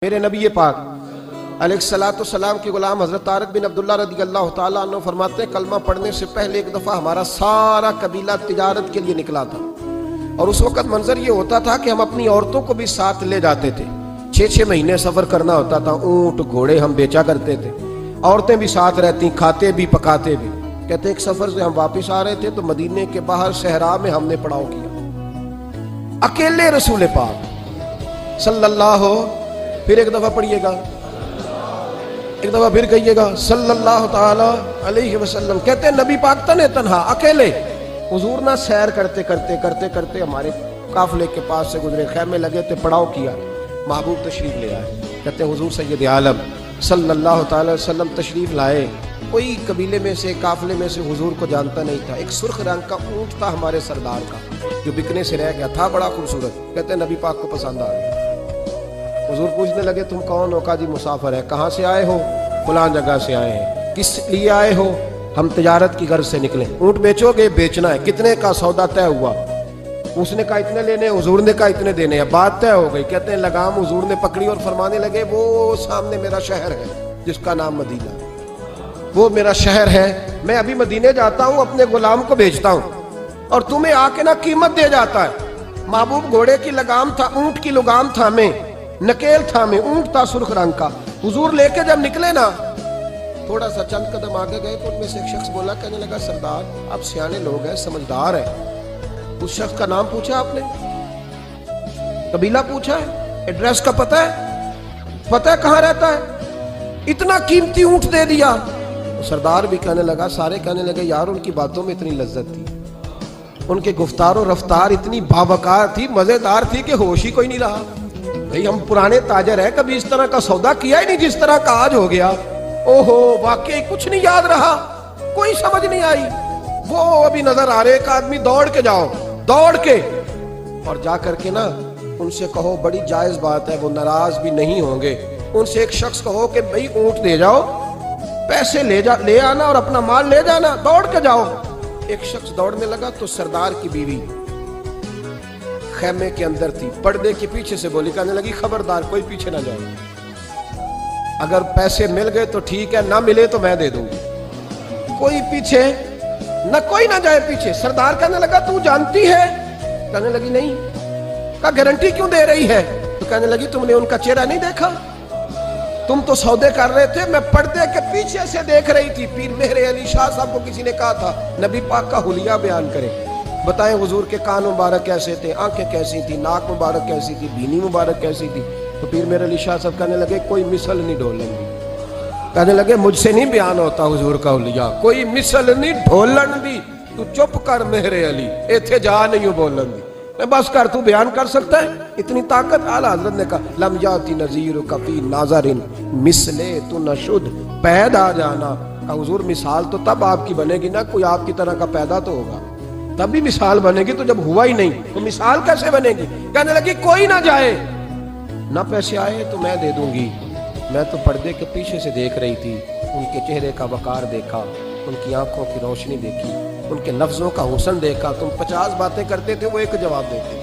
میرے نبی پاک علیہ السلام کے غلام حضرت طارق بن عبداللہ رضی اللہ تعالیٰ عنہ فرماتے ہیں کلمہ پڑھنے سے پہلے ایک دفعہ ہمارا سارا قبیلہ تجارت کے لیے نکلا تھا، اور اس وقت منظر یہ ہوتا تھا کہ ہم اپنی عورتوں کو بھی ساتھ لے جاتے تھے۔ 6 مہینے سفر کرنا ہوتا تھا، اونٹ گھوڑے ہم بیچا کرتے تھے، عورتیں بھی ساتھ رہتی، کھاتے بھی پکاتے بھی۔ کہتے ہیں ایک سفر سے ہم واپس آ رہے تھے تو مدینے کے باہر صحرا میں ہم نے پڑاؤ کیا، اکیلے رسول پاک صلی اللہ، پھر ایک دفعہ پڑھیے گا، ایک دفعہ پھر کہیے گا صلی اللہ تعالی علیہ وسلم۔ کہتے ہیں نبی پاک تنہا اکیلے، حضور نہ سیر کرتے کرتے ہمارے قافلے کے پاس سے گزرے، خیمے لگے تھے، پڑاؤ کیا، محبوب تشریف لے آئے۔ کہتے ہیں حضور سید عالم صلی اللہ تعالی وسلم تشریف لائے، کوئی قبیلے میں سے قافلے میں سے حضور کو جانتا نہیں تھا۔ ایک سرخ رنگ کا اونٹ تھا ہمارے سردار کا جو بکنے سے رہ گیا تھا، بڑا خوبصورت۔ کہتے ہیں نبی پاک کو پسند آ گیا۔ حضور پوچھنے لگے تم کون ہو؟ کہا جی مسافر ہے۔ کہاں سے آئے ہو؟ فلاں جگہ سے آئے ہیں۔ کس لیے آئے ہو؟ ہم تجارت کی غرض سے نکلے۔ اونٹ بیچو گے؟ بیچنا ہے۔ کتنے کا سودا طے ہوا؟ اس نے کہا اتنے لینے، حضور نے کہا اتنے دینے ہیں، بات طے ہو گئی۔ کہتے ہیں لگام حضور نے پکڑی اور فرمانے لگے وہ سامنے میرا شہر ہے جس کا نام مدینہ، وہ میرا شہر ہے، میں ابھی مدینے جاتا ہوں، اپنے غلام کو بھیجتا ہوں اور تمہیں آ کے نہ قیمت دے جاتا ہے۔ محبوب گھوڑے کی لگام تھا، اونٹ کی لگام تھا، میں نکیل تھا، میں اونٹ تھا سرخ رنگ کا۔ حضور لے کے جب نکلے نا، تھوڑا سا چند قدم آگے گئے تو ان میں سے ایک شخص بولا، کہنے لگا سردار آپ سیانے لوگ ہیں، سمجھدار ہیں، اس شخص کا نام پوچھا آپ نے؟ قبیلہ پوچھا ہے؟ ایڈریس کا پتہ ہے کہاں رہتا ہے؟ اتنا قیمتی اونٹ دے دیا۔ سردار بھی کہنے لگا، سارے کہنے لگے یار ان کی باتوں میں اتنی لذت تھی، ان کے گفتار و رفتار اتنی باوقار تھی، مزیدار تھی کہ ہوش ہی کوئی نہیں رہا۔ بھئی ہم پرانے تاجر ہیں، کبھی اس طرح کا سودا کیا ہی نہیں جس طرح کا آج ہو گیا۔ اوہو واقعی کچھ نہیں یاد رہا، کوئی سمجھ نہیں آئی۔ وہ ابھی نظر آ رہے، ایک آدمی دوڑ کے جاؤ، دوڑ کے اور جا کر کے نا ان سے کہو بڑی جائز بات ہے، وہ ناراض بھی نہیں ہوں گے۔ ان سے ایک شخص کہو کہ بھئی اونٹ دے جاؤ، پیسے لے آنا اور اپنا مال لے جانا، دوڑ کے جاؤ۔ ایک شخص دوڑنے لگا تو سردار کی بیوی خیمے کے اندر تھی، پردے کے پیچھے سے بولی، کہنے لگی خبردار کوئی پیچھے نہ جائے، اگر پیسے مل گئے تو ٹھیک ہے، نہ ملے تو میں دے دوں گی، کوئی پیچھے نہ، کوئی نہ جائے پیچھے۔ سردار کہنے لگا تو جانتی ہے؟ کہنے لگی نہیں۔ کہا گارنٹی کیوں دے رہی ہے؟ تو کہنے لگی تم نے ان کا چہرہ نہیں دیکھا؟ تم تو سودے کر رہے تھے، میں پردے کے پیچھے سے دیکھ رہی تھی۔ پیر مہر علی شاہ صاحب کو کسی نے کہا تھا نبی پاک کا حلیہ بیان کرے، بتائیں حضور کے کان مبارک کیسے تھے، آنکھیں کیسی تھی، ناک مبارک کیسی تھی، بینی مبارک کیسی تھی۔ تو پیر مہر علی شاہ صاحب کہنے لگے کوئی مثل نہیں ڈھولن دی، کہنے لگے مجھ سے نہیں بیان ہوتا حضور کا حلیہ، کوئی مثل نہیں ڈھولن دی، تو چپ کر مہر علی، ایتھے جا نہیں بولن دی، میں بس کر، تو بیان کر سکتا ہے؟ اتنی طاقت۔ اعلیٰ حضرت نے کہا لم یاتی نذیرک فی ناظر مثلے تو نشد پیدا جانا۔ کہا حضور مثال تو تب آپ کی بنے گی نا، کوئی آپ کی طرح کا پیدا تو ہوگا، تب بھی مثال بنے گی، تو جب ہوا ہی نہیں تو مثال کیسے بنے گی؟ کہنے لگی کوئی نہ جائے، نہ پیسے آئے تو میں دے دوں گی۔ میں تو پردے کے پیچھے سے دیکھ رہی تھی، ان کے چہرے کا وقار دیکھا، ان کی آنکھوں کی روشنی دیکھی، ان کے لفظوں کا حسن دیکھا۔ تم 50 باتیں کرتے تھے، وہ ایک جواب دیتے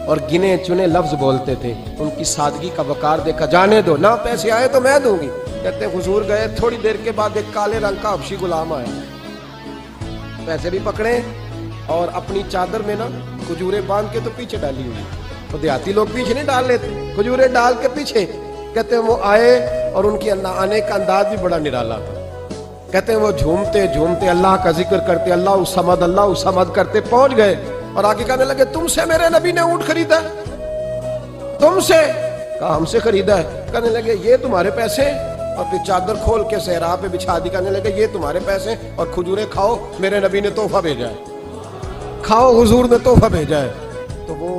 اور گنے چنے لفظ بولتے تھے، ان کی سادگی کا وقار دیکھا۔ جانے دو، نہ پیسے آئے تو میں دوں گی۔ کہتے ہیں حضور گئے، تھوڑی دیر کے بعد ایک کالے رنگ کا حبشی غلام آیا، پیسے بھی پکڑے اور اپنی چادر میں نا کھجوریں باندھ کے تو پیچھے ڈالی ہوئی، تو دیہاتی لوگ پیچھے نہیں ڈال لیتے، کھجوریں ڈال کے پیچھے۔ کہتے ہیں وہ آئے اور ان کی آنے کا انداز بھی بڑا نرالا تھا۔ کہتے ہیں وہ جھومتے جھومتے اللہ کا ذکر کرتے، اللہ الصمد کرتے پہنچ گئے اور آگے کہنے لگے تم سے میرے نبی نے اونٹ خریدا ہے؟ تم سے؟ کہا ہم سے خریدا ہے۔ کہنے لگے یہ تمہارے پیسے؟ اور پھر چادر کھول کے صحرا پہ بچھا دی، کہنے لگے یہ تمہارے پیسے اور کھجوریں کھاؤ، میرے نبی نے تحفہ بھیجا ہے، کھاؤ، حضور نے تحفہ بھیجا ہے۔ تو وہ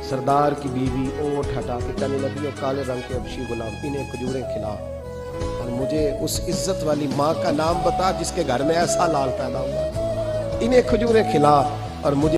سردار کی بیوی اونٹ ہٹا کے کہنے لگی اور کالے رنگ کے حبشی غلام انہیں کھجوریں کھلا اور مجھے اس عزت والی ماں کا نام بتا جس کے گھر میں ایسا لال پیدا ہوا، انہیں کھجوریں کھلا اور مجھے